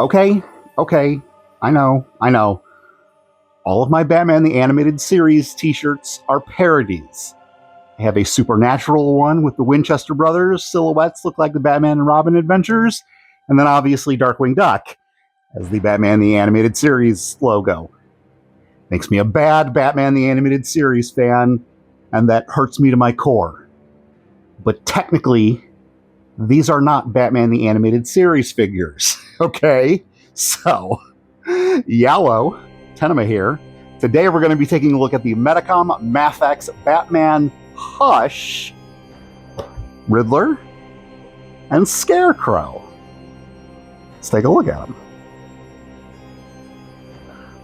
Okay, okay, I know. All of my Batman the Animated Series t-shirts are parodies. I have a Supernatural one with the Winchester brothers. Silhouettes look like the Batman and Robin adventures. And then obviously Darkwing Duck as the Batman the Animated Series logo. Makes me a bad Batman the Animated Series fan, and that hurts me to my core. But technically, these are not Batman the Animated Series figures, okay? So, Yellow, TENIME here. Today we're going to be taking a look at the Medicom MAFEX Batman Hush, Riddler, and Scarecrow. Let's take a look at them.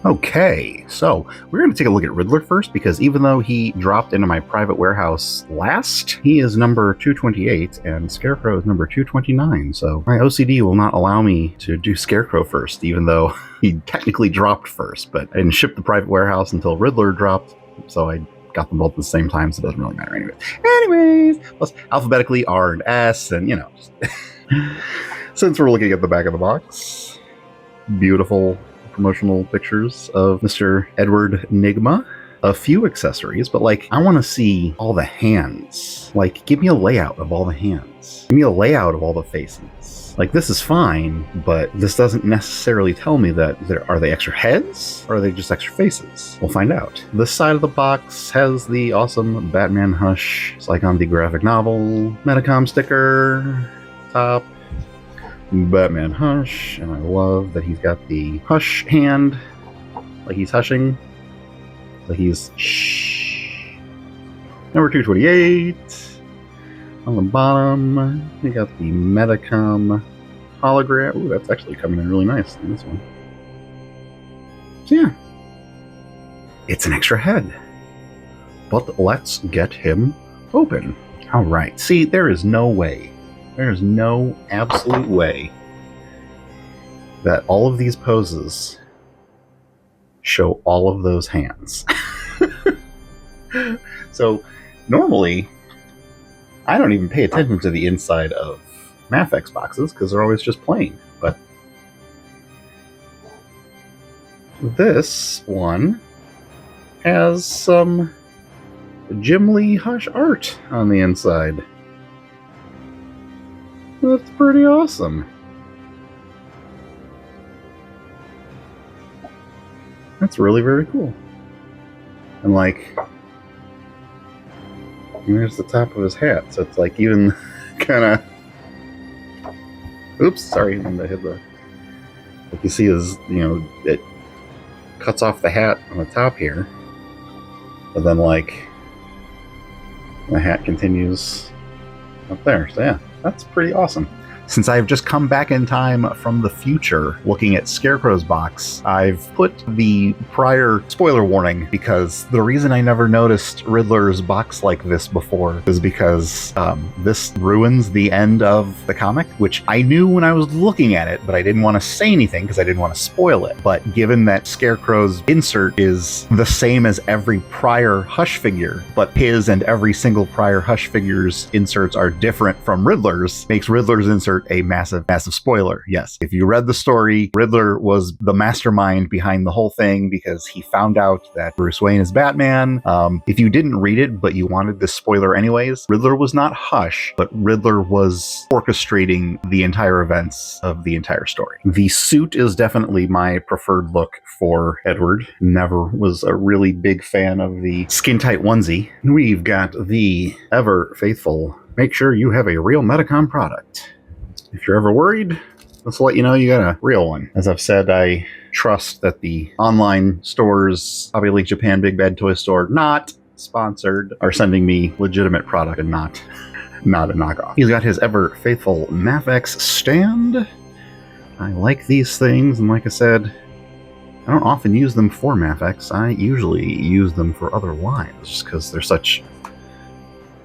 Okay, so we're going to take a look at Riddler first, because even though he dropped into my private warehouse last, he is number 228 and Scarecrow is number 229. So my OCD will not allow me to do Scarecrow first, even though he technically dropped first. But I didn't ship the private warehouse until Riddler dropped, so I got them both at the same time, so it doesn't really matter anyways. Plus alphabetically R and S, and you know. Since we're looking at the back of the box, beautiful promotional pictures of Mr. Edward Nygma. A few accessories, but like, I want to see all the hands. Like, give me a layout of all the hands. Give me a layout of all the faces. Like, this is fine, but this doesn't necessarily tell me that are they extra heads or are they just extra faces? We'll find out. This side of the box has the awesome Batman Hush. It's like on the graphic novel. Medicom sticker. Top. Batman Hush, and I love that he's got the hush hand, like he's hushing, like he's shh. Number 228. On the bottom, we got the Medicom hologram. Ooh, that's actually coming in really nice in this one. So yeah, it's an extra head. But let's get him open. All right, see, there is no way. There's no absolute way that all of these poses show all of those hands. So normally, I don't even pay attention to the inside of MAFEX boxes because they're always just plain. But this one has some Jim Lee Hush art on the inside. That's pretty awesome. That's really very cool. And like, there's the top of his hat, so it's like even kind of. Oops, sorry, I hit the. Like you see, his, you know, it cuts off the hat on the top here, but then like the hat continues up there. So yeah. That's pretty awesome. Since I've just come back in time from the future looking at Scarecrow's box, I've put the prior spoiler warning because the reason I never noticed Riddler's box like this before is because this ruins the end of the comic, which I knew when I was looking at it, but I didn't want to say anything because I didn't want to spoil it. But given that Scarecrow's insert is the same as every prior Hush figure, but his and every single prior Hush figure's inserts are different from Riddler's, makes Riddler's insert a massive spoiler. Yes, if you read the story, Riddler was the mastermind behind the whole thing because he found out that Bruce Wayne is Batman. If you didn't read it, but you wanted this spoiler anyways, Riddler was not Hush, but Riddler was orchestrating the entire events of the entire story. The suit is definitely my preferred look for Edward. Never was a really big fan of the skin-tight onesie. We've got the ever faithful, make sure you have a real Medicom product. If you're ever worried, let's let you know you got a real one. As I've said, I trust that the online stores, Hobby Link Japan, Big Bad Toy Store, not sponsored, are sending me legitimate product and not a knockoff. He's got his ever faithful MAFEX stand. I like these things, and like I said, I don't often use them for MAFEX. I usually use them for other lines, just because they're such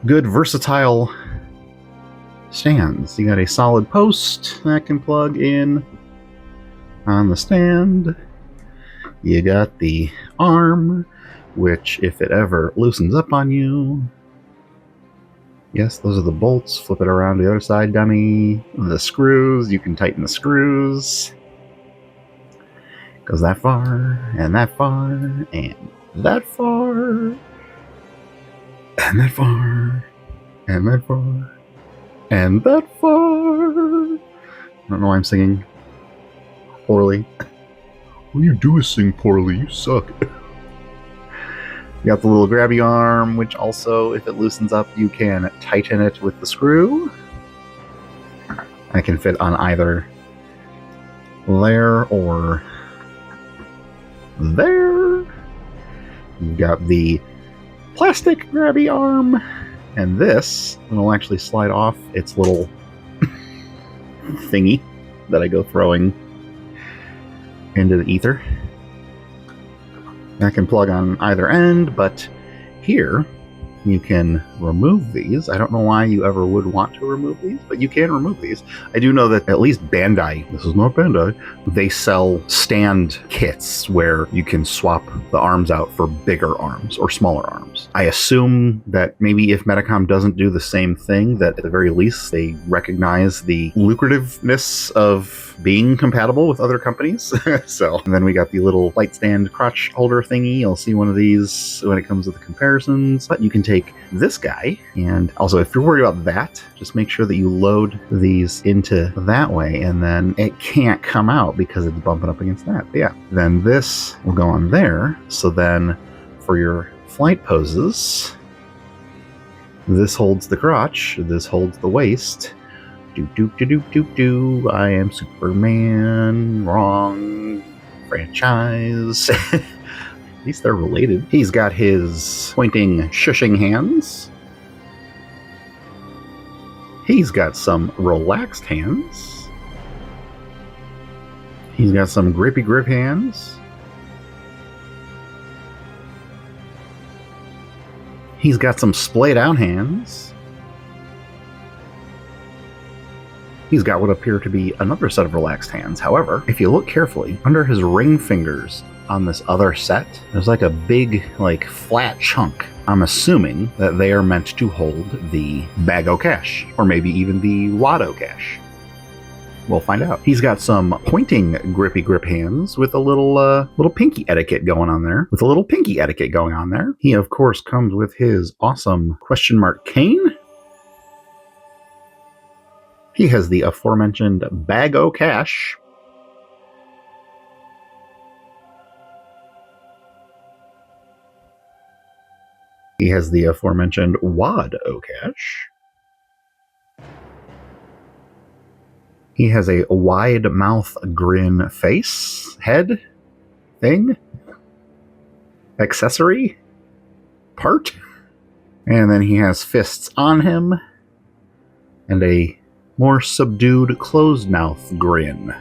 good, versatile stands. You got a solid post that can plug in on the stand. You got the arm, which if it ever loosens up on you, yes, those are the bolts. Flip it around to the other side, dummy. The screws, you can tighten the screws. Goes that far, and that far, and that far, and that far, and that far, and that far. I don't know why I'm singing poorly. All you do is sing poorly, you suck. You got the little grabby arm, which also, if it loosens up, you can tighten it with the screw. I can fit on either there or there. You've got the plastic grabby arm, and this will actually slide off its little thingy that I go throwing into the ether. That can plug on either end, but here you can remove these. I don't know why you ever would want to remove these, but you can remove these. I do know that at least Bandai, this is not Bandai, they sell stand kits where you can swap the arms out for bigger arms or smaller arms. I assume that maybe if Medicom doesn't do the same thing, that at the very least they recognize the lucrativeness of being compatible with other companies. So, and then we got the little light stand crotch holder thingy. You'll see one of these when it comes to the comparisons, but you can take this guy, and also if you're worried about that, just make sure that you load these into that way, and then it can't come out because it's bumping up against that. But yeah, then this will go on there. So then for your flight poses, this holds the crotch, this holds the waist. I am Superman. Wrong franchise. At least they're related. He's got his pointing, shushing hands. He's got some relaxed hands. He's got some grippy grip hands. He's got some splayed out hands. He's got what appear to be another set of relaxed hands. However, if you look carefully, under his ring fingers on this other set, there's like a big, like, flat chunk. I'm assuming that they are meant to hold the bag o' cash, or maybe even the wad o' cash. We'll find out. He's got some pointing grippy grip hands with a little pinky etiquette going on there. He, of course, comes with his awesome question mark cane. He has the aforementioned bag o' cash. He has the aforementioned wad o' cash. He has a wide mouth grin face, head, thing, accessory, part. And then he has fists on him and a more subdued closed mouth grin,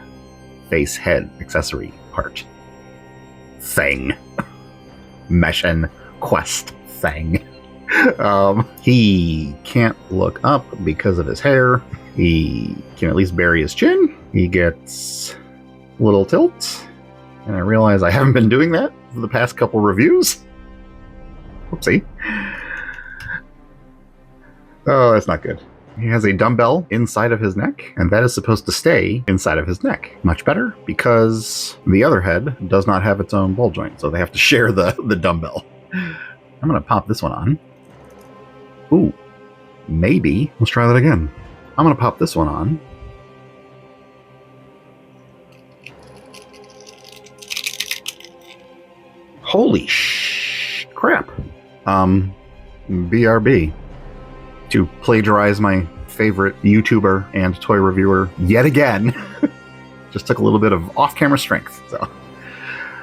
face, head, accessory, part, thing, mission, quest, thing. He can't look up because of his hair. He can at least bury his chin. He gets a little tilt. And I realize I haven't been doing that for the past couple reviews. Whoopsie. Oh, that's not good. He has a dumbbell inside of his neck, and that is supposed to stay inside of his neck. Much better, because the other head does not have its own ball joint, so they have to share the dumbbell. I'm going to pop this one on. Ooh, maybe. Let's try that again. I'm going to pop this one on. Holy crap. BRB. To plagiarize my favorite YouTuber and toy reviewer yet again. Just took a little bit of off-camera strength, so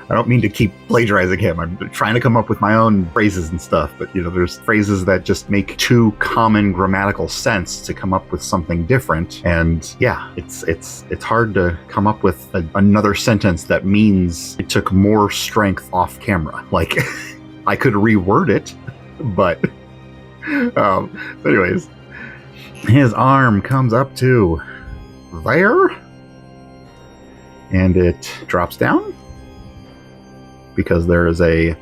I don't mean to keep plagiarizing him. I'm trying to come up with my own phrases and stuff, but you know, there's phrases that just make too common grammatical sense to come up with something different. And yeah, it's hard to come up with another sentence that means it took more strength off camera. Like, I could reword it, but anyways, his arm comes up to there, and it drops down because there is a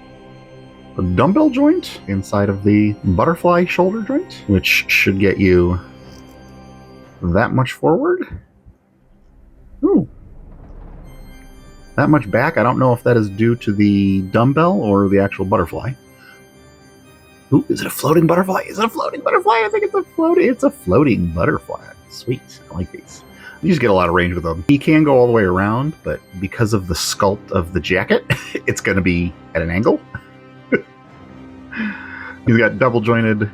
dumbbell joint inside of the butterfly shoulder joint, which should get you that much forward. Ooh. that much back. I don't know if that is due to the dumbbell or the actual butterfly. Ooh, is it a floating butterfly? Is it a floating butterfly? I think it's a floating butterfly. Sweet. I like these. You just get a lot of range with them. He can go all the way around, but because of the sculpt of the jacket, it's going to be at an angle. He's got double jointed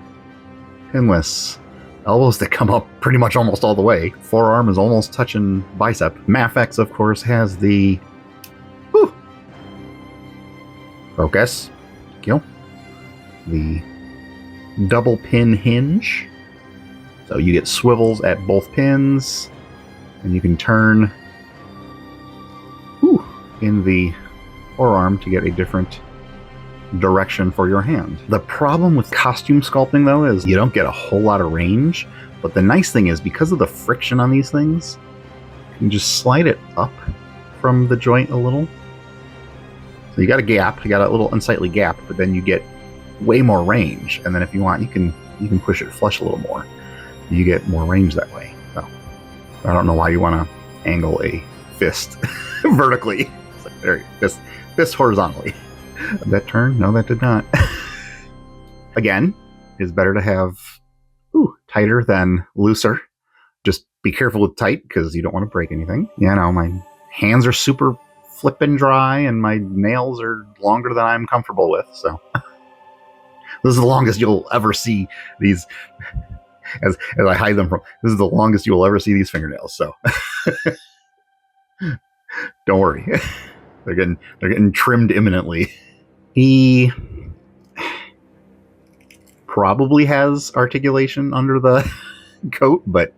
pinless elbows that come up pretty much almost all the way. Forearm is almost touching bicep. MAFEX, of course, has the focus. Kill. The double pin hinge. So you get swivels at both pins, and you can turn in the forearm to get a different direction for your hand. The problem with costume sculpting, though, is you don't get a whole lot of range, but the nice thing is, because of the friction on these things, you can just slide it up from the joint a little. So you got a gap, you got a little unsightly gap, but then you get way more range, and then if you want, you can push it flush a little more. You get more range that way. So I don't know why you want to angle a fist vertically. It's like, there you go. Fist horizontally. Did that turn? No, that did not. Again, it's better to have tighter than looser. Just be careful with tight because you don't want to break anything. Yeah, no, my hands are super flippin' dry and my nails are longer than I'm comfortable with. So this is the longest you'll ever see these. As I hide them from, this is the longest you will ever see these fingernails. So don't worry, they're getting trimmed imminently. He probably has articulation under the coat, but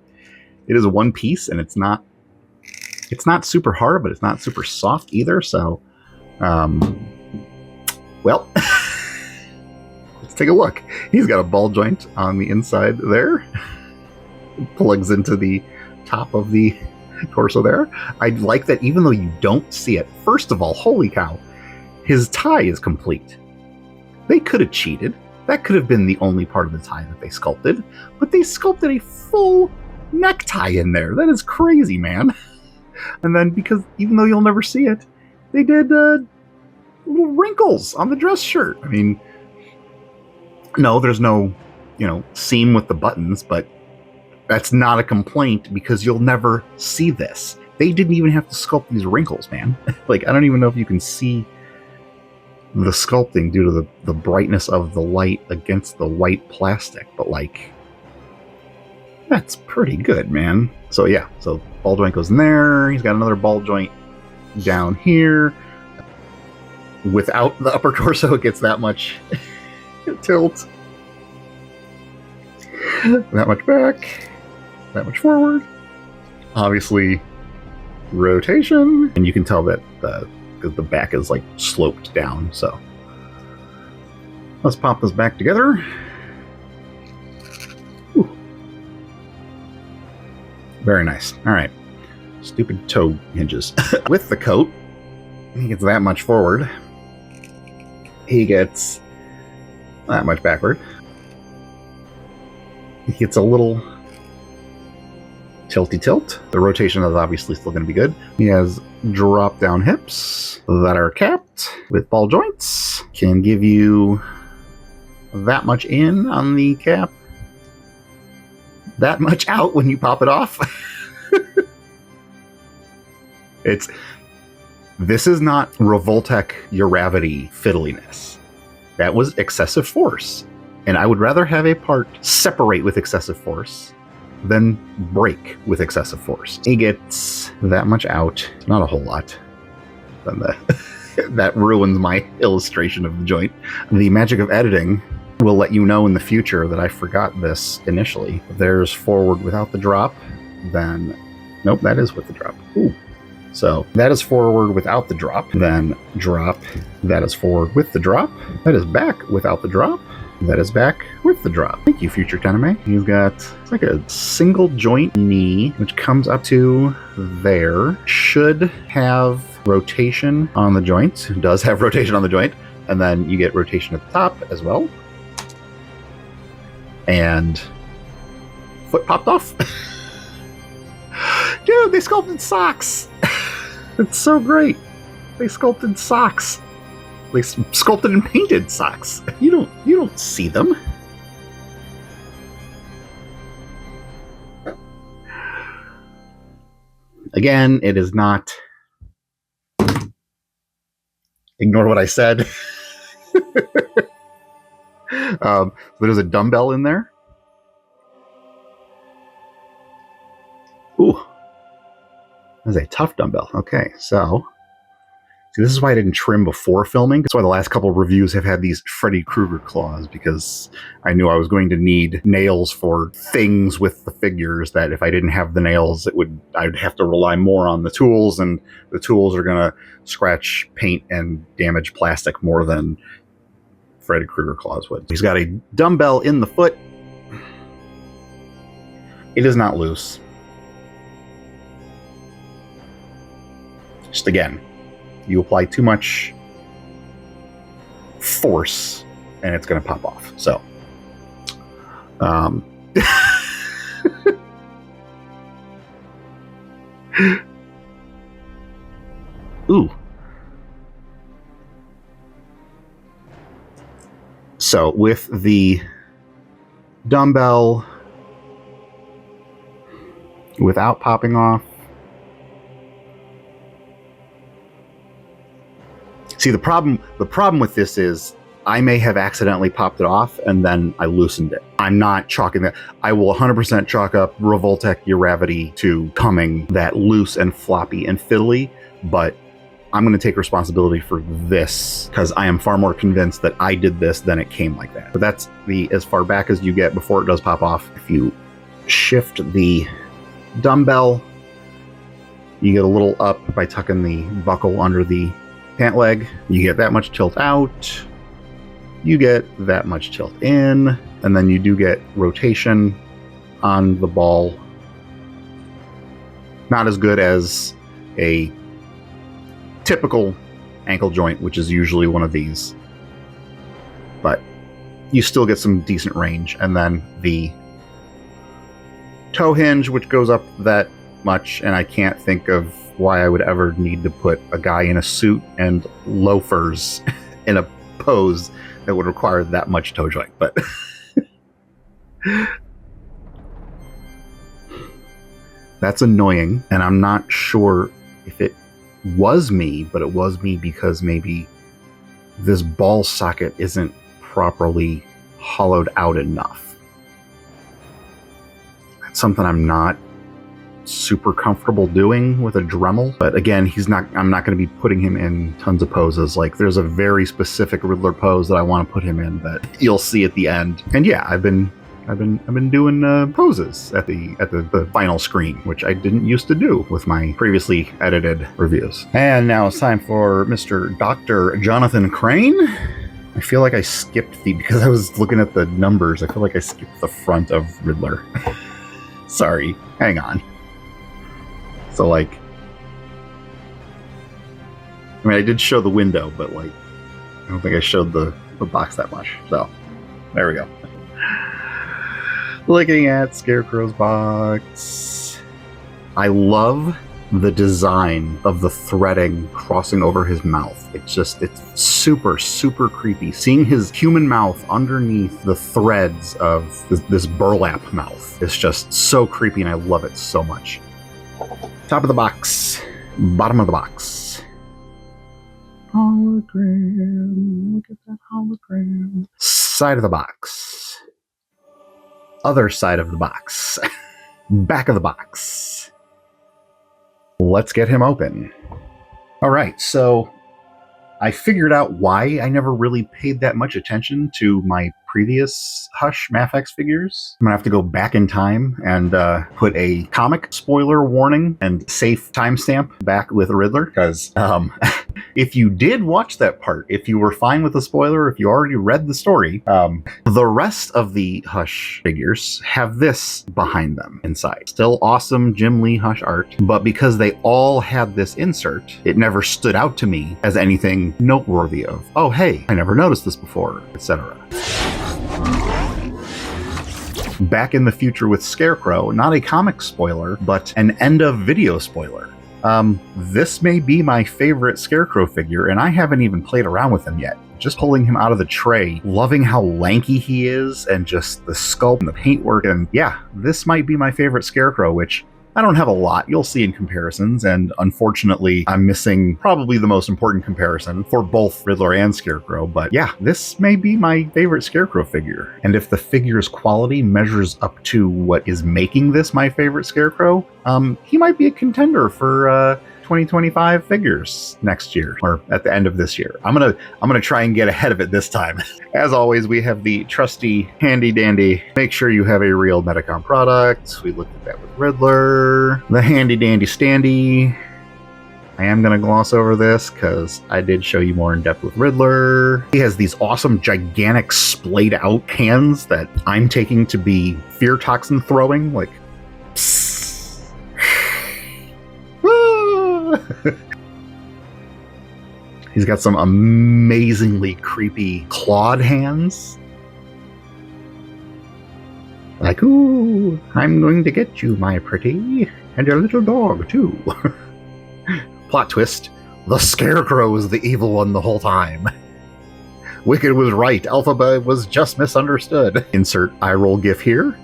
it is one piece, and it's not super hard, but it's not super soft either. So, well. Let's take a look. He's got a ball joint on the inside there. It plugs into the top of the torso there. I like that even though you don't see it. First of all, holy cow, his tie is complete. They could have cheated. That could have been the only part of the tie that they sculpted, but they sculpted a full necktie in there. That is crazy, man. And then, because even though you'll never see it, they did little wrinkles on the dress shirt. I mean, no, there's no, seam with the buttons, but that's not a complaint because you'll never see this. They didn't even have to sculpt these wrinkles, man. Like, I don't even know if you can see the sculpting due to the brightness of the light against the white plastic, but like, that's pretty good, man. So yeah, so ball joint goes in there. He's got another ball joint down here. Without the upper torso, it gets that much tilt. That much back. That much forward. Obviously, rotation. And you can tell that the back is like sloped down. So let's pop this back together. Ooh. Very nice. All right. Stupid toe hinges. With the coat, he gets that much forward. He gets that much backward. He gets a little tilty tilt. The rotation is obviously still going to be good. He has drop down hips that are capped with ball joints. Can give you that much in on the cap, that much out when you pop it off. This is not Revoltech Uravity fiddliness. That was excessive force. And I would rather have a part separate with excessive force than break with excessive force. He gets that much out, not a whole lot. Then that ruins my illustration of the joint. The magic of editing will let you know in the future that I forgot this initially. There's forward without the drop, then... Nope, that is with the drop. Ooh. So that is forward without the drop, then drop. That is forward with the drop. That is back without the drop. That is back with the drop. Thank you, future TENIME. He's got, it's like a single joint knee, which comes up to there. Should have rotation on the joint. Does have rotation on the joint. And then you get rotation at the top as well. And foot popped off. Dude, they sculpted socks. It's so great. They sculpted socks. They sculpted and painted socks. You don't see them. Again, it is not. Ignore what I said. There's a dumbbell in there. Ooh. That's a tough dumbbell. Okay, so see, this is why I didn't trim before filming. That's why the last couple of reviews have had these Freddy Krueger claws, because I knew I was going to need nails for things with the figures that if I didn't have the nails, I'd have to rely more on the tools, and the tools are going to scratch paint and damage plastic more than Freddy Krueger claws would. He's got a dumbbell in the foot. It is not loose. Just again, you apply too much force and it's going to pop off. So, ooh. So with the dumbbell, without popping off, see, the problem with this is I may have accidentally popped it off and then I loosened it. I'm not chalking that. I will 100% chalk up Revoltech Uravity to coming that loose and floppy and fiddly, but I'm going to take responsibility for this because I am far more convinced that I did this than it came like that. But that's as far back as you get before it does pop off. If you shift the dumbbell, you get a little up by tucking the buckle under the pant leg. You get that much tilt out, you get that much tilt in, and then you do get rotation on the ball. Not as good as a typical ankle joint, which is usually one of these, but you still get some decent range. And then the toe hinge, which goes up that much, and I can't think of why I would ever need to put a guy in a suit and loafers in a pose that would require that much toe joint, but that's annoying. And I'm not sure if it was me, but it was me because maybe this ball socket isn't properly hollowed out enough. That's something I'm not super comfortable doing with a Dremel. But again, I'm not going to be putting him in tons of poses. Like, there's a very specific Riddler pose that I want to put him in that you'll see at the end. And yeah, I've been doing poses at the final screen, which I didn't used to do with my previously edited reviews. And now it's time for Mr. Dr. Jonathan Crane. I feel like I skipped because I was looking at the numbers, I feel like I skipped the front of Riddler. Sorry, hang on. So, like, I mean, I did show the window, but, like, I don't think I showed the box that much. So, there we go. Looking at Scarecrow's box. I love the design of the threading crossing over his mouth. It's super, super creepy. Seeing his human mouth underneath the threads of this burlap mouth is just so creepy, and I love it so much. Top of the box, bottom of the box. Hologram, look at that hologram. Side of the box. Other side of the box. Back of the box. Let's get him open. All right, so I figured out why I never really paid that much attention to my previous Hush MAFEX figures. I'm gonna have to go back in time and put a comic spoiler warning and safe timestamp back with Riddler, because if you did watch that part, if you were fine with the spoiler, if you already read the story, the rest of the Hush figures have this behind them inside. Still awesome Jim Lee Hush art, but because they all had this insert, it never stood out to me as anything noteworthy of, oh hey, I never noticed this before, etc. Back in the future with Scarecrow, not a comic spoiler, but an end of video spoiler. This may be my favorite Scarecrow figure, and I haven't even played around with him yet. Just pulling him out of the tray, loving how lanky he is, and just the sculpt and the paintwork, and yeah, this might be my favorite Scarecrow, which I don't have a lot, you'll see in comparisons, and unfortunately, I'm missing probably the most important comparison for both Riddler and Scarecrow, but yeah, this may be my favorite Scarecrow figure. And if the figure's quality measures up to what is making this my favorite Scarecrow, he might be a contender for 2025 figures next year, or at the end of this year. I'm gonna try and get ahead of it this time. As always, we have the trusty handy dandy, make sure you have a real Metacom product. We looked at that with Riddler. The handy dandy standee. I am gonna gloss over this because I did show you more in depth with Riddler. He has these awesome, gigantic, splayed out hands that I'm taking to be fear toxin throwing, like psst. He's got some amazingly creepy clawed hands. Like, ooh, I'm going to get you, my pretty, and your little dog, too. Plot twist, the Scarecrow was the evil one the whole time. Wicked was right, Elphaba was just misunderstood. Insert eye roll gif here.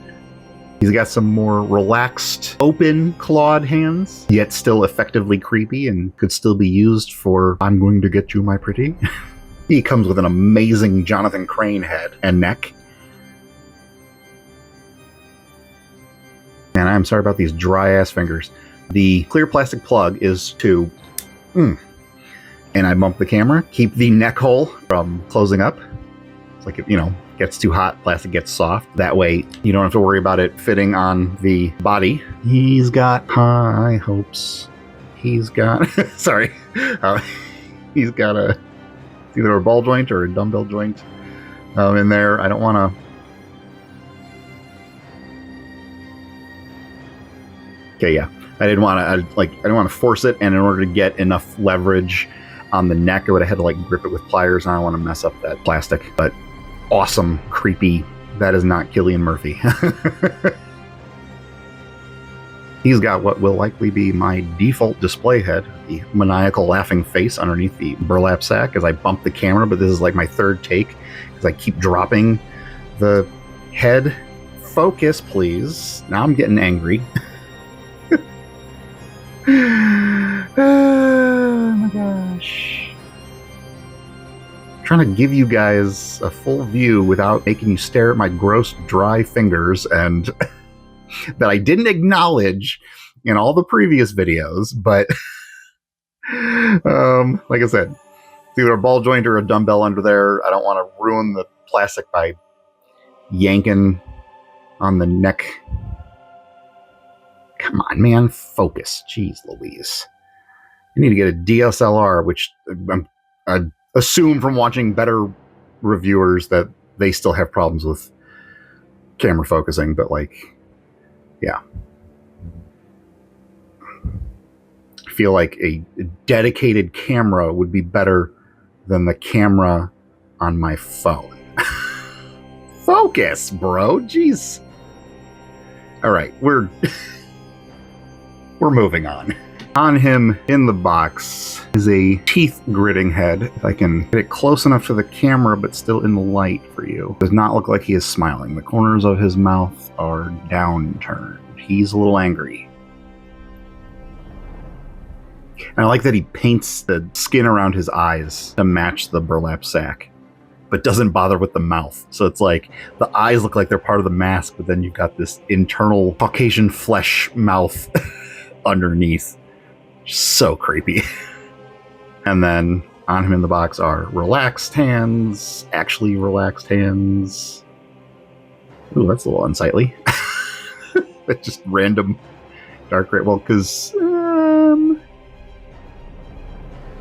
He's got some more relaxed, open, clawed hands, yet still effectively creepy and could still be used for I'm going to get you, my pretty. He comes with an amazing Jonathan Crane head and neck. And I'm sorry about these dry-ass fingers. The clear plastic plug is to... and I bump the camera, keep the neck hole from closing up. It's like, you know, gets too hot, plastic gets soft. That way, you don't have to worry about it fitting on the body. He's got high hopes. He's got... sorry. He's got either a ball joint or a dumbbell joint in there. I don't want to... Okay, yeah. I didn't want to force it, and in order to get enough leverage on the neck, I would have had to like grip it with pliers, and I don't want to mess up that plastic. But awesome, creepy. That is not Cillian Murphy. He's got what will likely be my default display head, the maniacal laughing face underneath the burlap sack as I bump the camera, but this is like my third take because I keep dropping the head. Focus, please. Now I'm getting angry. Oh my gosh. I'm trying to give you guys a full view without making you stare at my gross, dry fingers and that I didn't acknowledge in all the previous videos, but like I said, it's either a ball joint or a dumbbell under there. I don't want to ruin the plastic by yanking on the neck. Come on, man, focus. Jeez Louise. I need to get a DSLR, which I assume from watching better reviewers that they still have problems with camera focusing, but like, yeah. I feel like a dedicated camera would be better than the camera on my phone. Focus, bro. Jeez. All right, we're moving on. On him in the box is a teeth gritting head. If I can get it close enough to the camera but still in the light for you. Does not look like he is smiling. The corners of his mouth are downturned. He's a little angry. And I like that he paints the skin around his eyes to match the burlap sack, but doesn't bother with the mouth. So it's like the eyes look like they're part of the mask, but then you've got this internal Caucasian flesh mouth underneath. So creepy. And then on him in the box are relaxed hands, actually relaxed hands. Ooh, that's a little unsightly. But just random dark gray. Well, because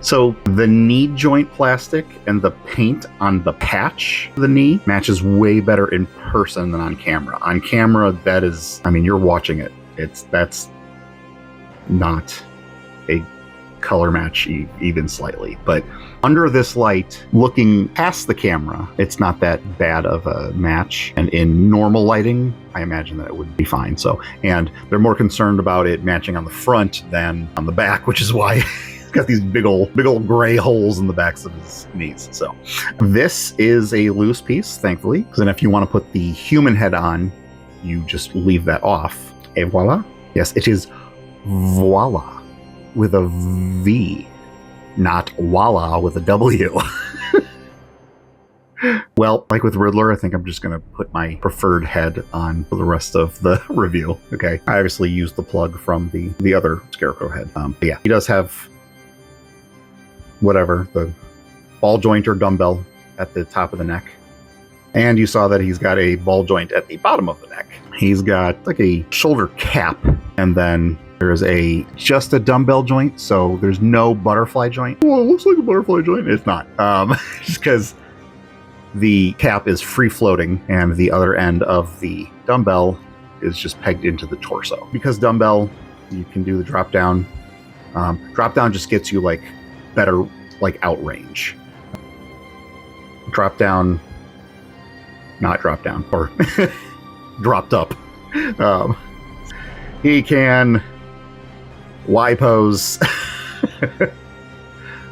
so the knee joint plastic and the paint on the patch of the knee matches way better in person than on camera. On camera, that is, I mean, you're watching it. That's not a color match even slightly. But under this light, looking past the camera, it's not that bad of a match. And in normal lighting, I imagine that it would be fine. So, and they're more concerned about it matching on the front than on the back, which is why he's got these big old gray holes in the backs of his knees. So this is a loose piece, thankfully, because then if you want to put the human head on, you just leave that off. Et voila. Yes, it is voila with a V, not voila with a W. Well, like with Riddler, I think I'm just going to put my preferred head on for the rest of the review. Okay, I obviously used the plug from the other Scarecrow head. But yeah, he does have whatever, the ball joint or dumbbell at the top of the neck. And you saw that he's got a ball joint at the bottom of the neck. He's got like a shoulder cap, and then there's just a dumbbell joint, so there's no butterfly joint. Well, it looks like a butterfly joint. It's not. Just because the cap is free floating and the other end of the dumbbell is just pegged into the torso. Because dumbbell, you can do the drop down. Drop down just gets you like better like out range. Drop down, not drop down, or dropped up. He can Y pose.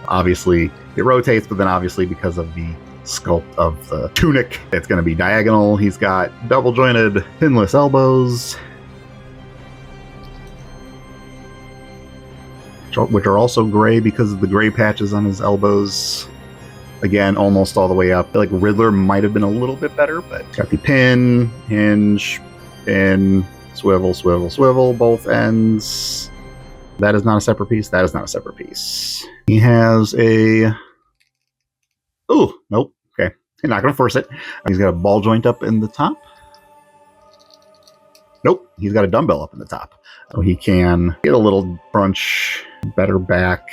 Obviously it rotates, but then obviously because of the sculpt of the tunic, it's going to be diagonal. He's got double jointed pinless elbows, which are also gray because of the gray patches on his elbows. Again, almost all the way up. I feel like Riddler might have been a little bit better, but got the pin, hinge, pin, swivel, swivel, swivel, both ends. That is not a separate piece. That is not a separate piece. He has a... Ooh, nope. Okay. I'm not going to force it. He's got a ball joint up in the top. Nope. He's got a dumbbell up in the top. So he can get a little crunch, better back.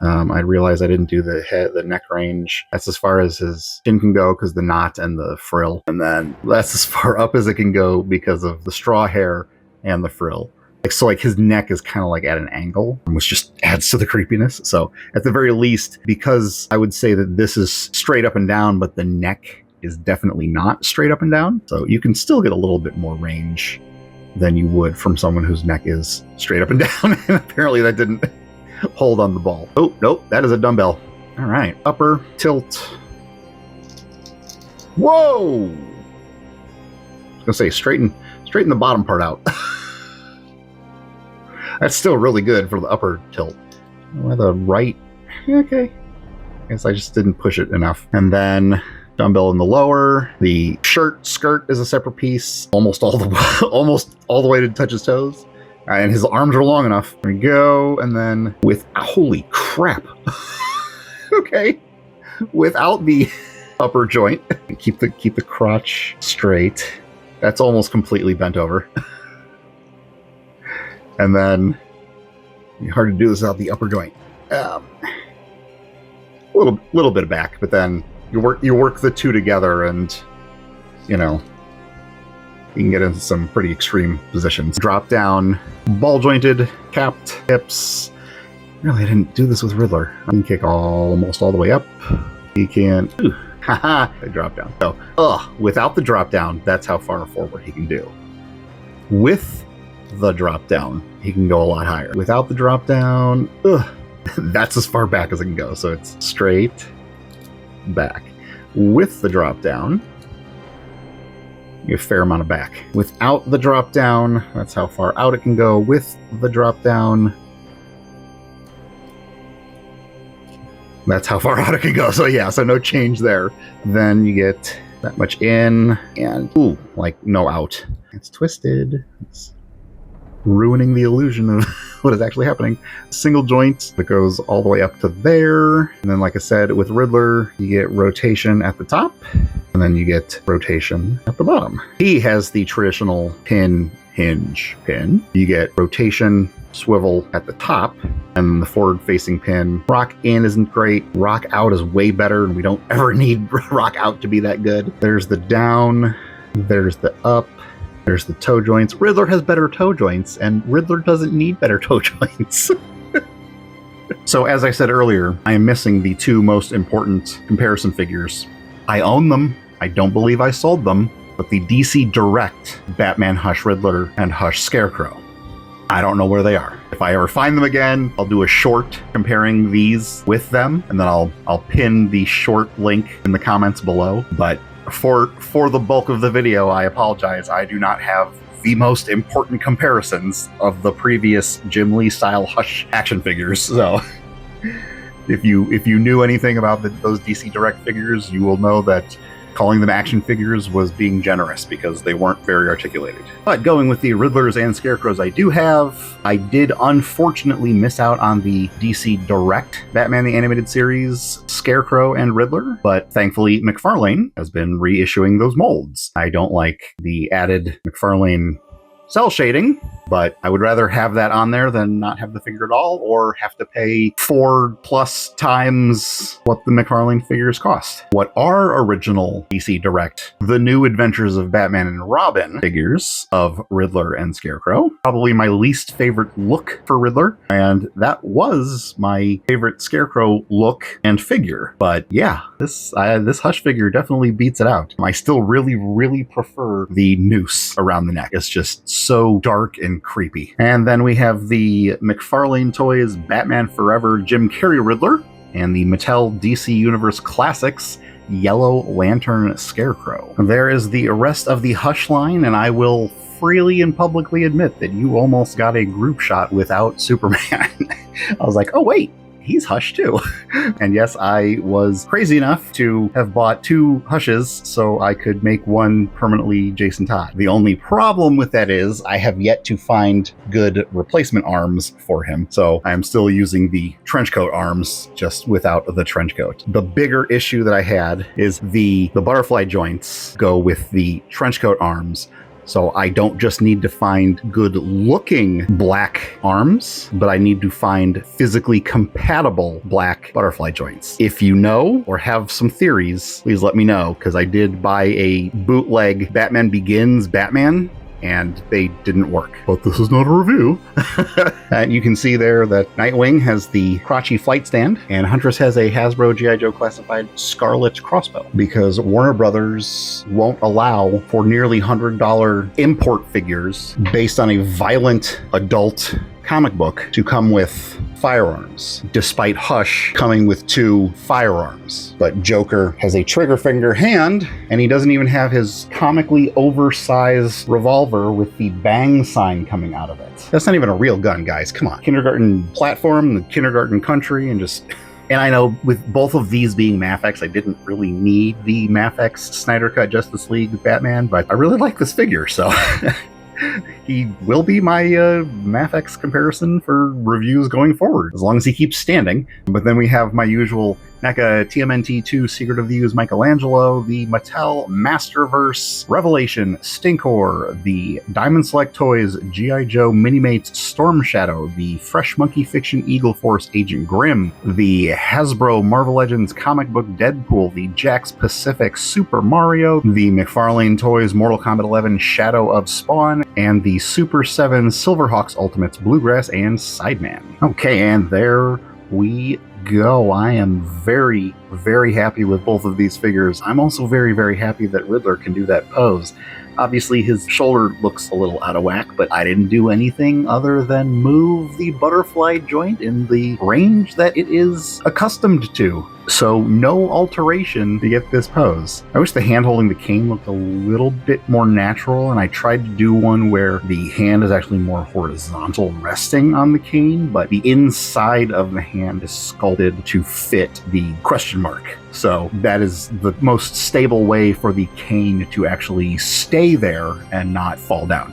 I realized I didn't do the neck range. That's as far as his chin can go because the knot and the frill. And then that's as far up as it can go because of the straw hair and the frill. So like his neck is kind of like at an angle, which just adds to the creepiness. So at the very least, because I would say that this is straight up and down, but the neck is definitely not straight up and down. So you can still get a little bit more range than you would from someone whose neck is straight up and down. And apparently that didn't hold on the ball. Oh, nope, that is a dumbbell. All right, upper tilt. Whoa! I was gonna say straighten the bottom part out. That's still really good for the upper tilt. With the right, okay. I guess I just didn't push it enough. And then dumbbell in the lower. The skirt is a separate piece, almost all the way to touch his toes. And his arms are long enough. There we go. And then holy crap. Okay. Without the upper joint, keep the crotch straight. That's almost completely bent over. And then hard to do this without the upper joint. A little bit of back, but then you work the two together, and you know, you can get into some pretty extreme positions. Drop down, ball jointed, capped hips. Really, I didn't do this with Riddler. He can kick almost all the way up. He can, haha, I drop down. So, without the drop down, that's how far forward he can do. With the drop down, he can go a lot higher. Without the drop down, that's as far back as it can go. So it's straight back. With the drop down, you have a fair amount of back. Without the drop down, that's how far out it can go. With the drop down, that's how far out it can go. So yeah, so no change there. Then you get that much in and like no out. It's twisted. It's ruining the illusion of what is actually happening. Single joint that goes all the way up to there. And then, like I said, with Riddler, you get rotation at the top, and then you get rotation at the bottom. He has the traditional pin, hinge, pin. You get rotation, swivel at the top, and the forward-facing pin. Rock in isn't great. Rock out is way better, and we don't ever need rock out to be that good. There's the down. There's the up. There's the toe joints. Riddler has better toe joints, and Riddler doesn't need better toe joints. So as I said earlier, I am missing the two most important comparison figures. I own them. I don't believe I sold them, but the DC Direct Batman Hush Riddler and Hush Scarecrow. I don't know where they are. If I ever find them again, I'll do a short comparing these with them, and then I'll pin the short link in the comments below. But for the bulk of the video, I apologize. I do not have the most important comparisons of the previous Jim Lee style Hush action figures. So if you knew anything about those DC Direct figures, you will know that calling them action figures was being generous because they weren't very articulated. But going with the Riddlers and Scarecrows I do have, I did unfortunately miss out on the DC Direct Batman the Animated Series Scarecrow and Riddler, but thankfully McFarlane has been reissuing those molds. I don't like the added McFarlane cell shading, but I would rather have that on there than not have the figure at all, or have to pay 4+ times what the McFarlane figures cost. What are original DC Direct, The New Adventures of Batman and Robin figures of Riddler and Scarecrow. Probably my least favorite look for Riddler, and that was my favorite Scarecrow look and figure. But yeah, this Hush figure definitely beats it out. I still really prefer the noose around the neck. It's just so dark and creepy. And then we have the McFarlane Toys Batman Forever Jim Carrey Riddler and the Mattel DC Universe Classics Yellow Lantern Scarecrow. There is the rest of the Hush line, and I will freely and publicly admit that you almost got a group shot without Superman. I was like, oh wait, he's Hush too. And yes, I was crazy enough to have bought 2 Hushes so I could make one permanently Jason Todd. The only problem with that is I have yet to find good replacement arms for him, so I'm still using the trenchcoat arms just without the trenchcoat. The bigger issue that I had is the butterfly joints go with the trenchcoat arms. So I don't just need to find good looking black arms, but I need to find physically compatible black butterfly joints. If you know or have some theories, please let me know, because I did buy a bootleg Batman Begins Batman, and they didn't work. But this is not a review. And you can see there that Nightwing has the crotchy flight stand, and Huntress has a Hasbro G.I. Joe classified Scarlet crossbow, because Warner Brothers won't allow for nearly $100 import figures based on a violent adult comic book to come with firearms, despite Hush coming with 2 firearms. But Joker has a trigger finger hand, and he doesn't even have his comically oversized revolver with the bang sign coming out of it. That's not even a real gun, guys. Come on. Kindergarten platform, the kindergarten country, and just... And I know with both of these being MAFEX, I didn't really need the MAFEX Snyder Cut Justice League Batman, but I really like this figure, so... He will be my MAFEX comparison for reviews going forward, as long as he keeps standing. But then we have my usual NECA TMNT2 Secret of the Ooze Michelangelo, the Mattel Masterverse Revelation Stinkor, the Diamond Select Toys G.I. Joe Minimates Storm Shadow, the Fresh Monkey Fiction Eagle Force Agent Grimm, the Hasbro Marvel Legends comic book Deadpool, the Jakks Pacific Super Mario, the McFarlane Toys Mortal Kombat 11 Shadow of Spawn, and the Super 7 Silverhawks Ultimates Bluegrass and Sideman. Okay, and there we go. I am very happy with both of these figures. I'm also very happy that Riddler can do that pose. Obviously, his shoulder looks a little out of whack, but I didn't do anything other than move the butterfly joint in the range that it is accustomed to. So no alteration to get this pose. I wish the hand holding the cane looked a little bit more natural, and I tried to do one where the hand is actually more horizontal resting on the cane, but the inside of the hand is sculpted to fit the question mark. So that is the most stable way for the cane to actually stay there and not fall down.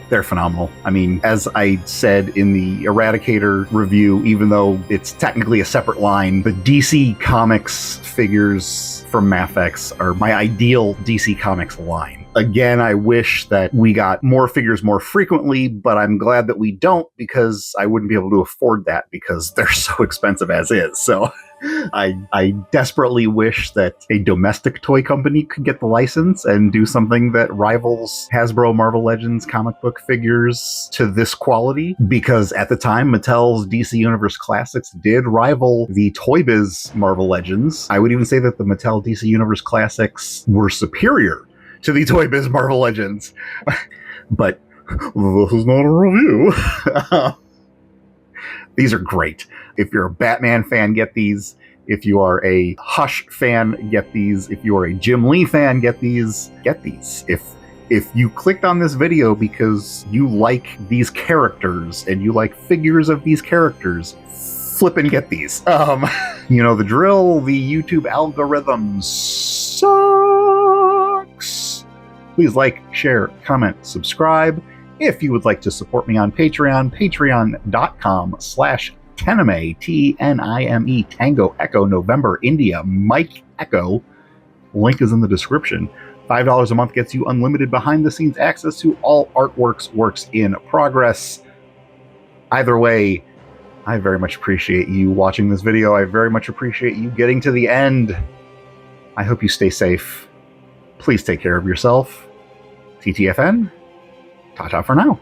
They're phenomenal. I mean, as I said in the Eradicator review, even though it's technically a separate line, the DC Comics figures from MAFEX are my ideal DC Comics line. Again, I wish that we got more figures more frequently, but I'm glad that we don't, because I wouldn't be able to afford that because they're so expensive as is. So I desperately wish that a domestic toy company could get the license and do something that rivals Hasbro Marvel Legends comic book figures to this quality, because at the time, Mattel's DC Universe Classics did rival the Toy Biz Marvel Legends. I would even say that the Mattel DC Universe Classics were superior to the Toy Biz Marvel Legends. But this is not a review. These are great. If you're a Batman fan, get these. If you are a Hush fan, get these. If you are a Jim Lee fan, get these. Get these. If you clicked on this video because you like these characters and you like figures of these characters, flip and get these. You know the drill. The YouTube algorithm sucks. Please like, share, comment, subscribe. If you would like to support me on Patreon, patreon.com/TENIME, T-N-I-M-E, Tango Echo November India Mike Echo. Link is in the description. $5 a month gets you unlimited behind-the-scenes access to all artworks, works in progress. Either way, I very much appreciate you watching this video. I very much appreciate you getting to the end. I hope you stay safe. Please take care of yourself. TTFN, ta-ta for now.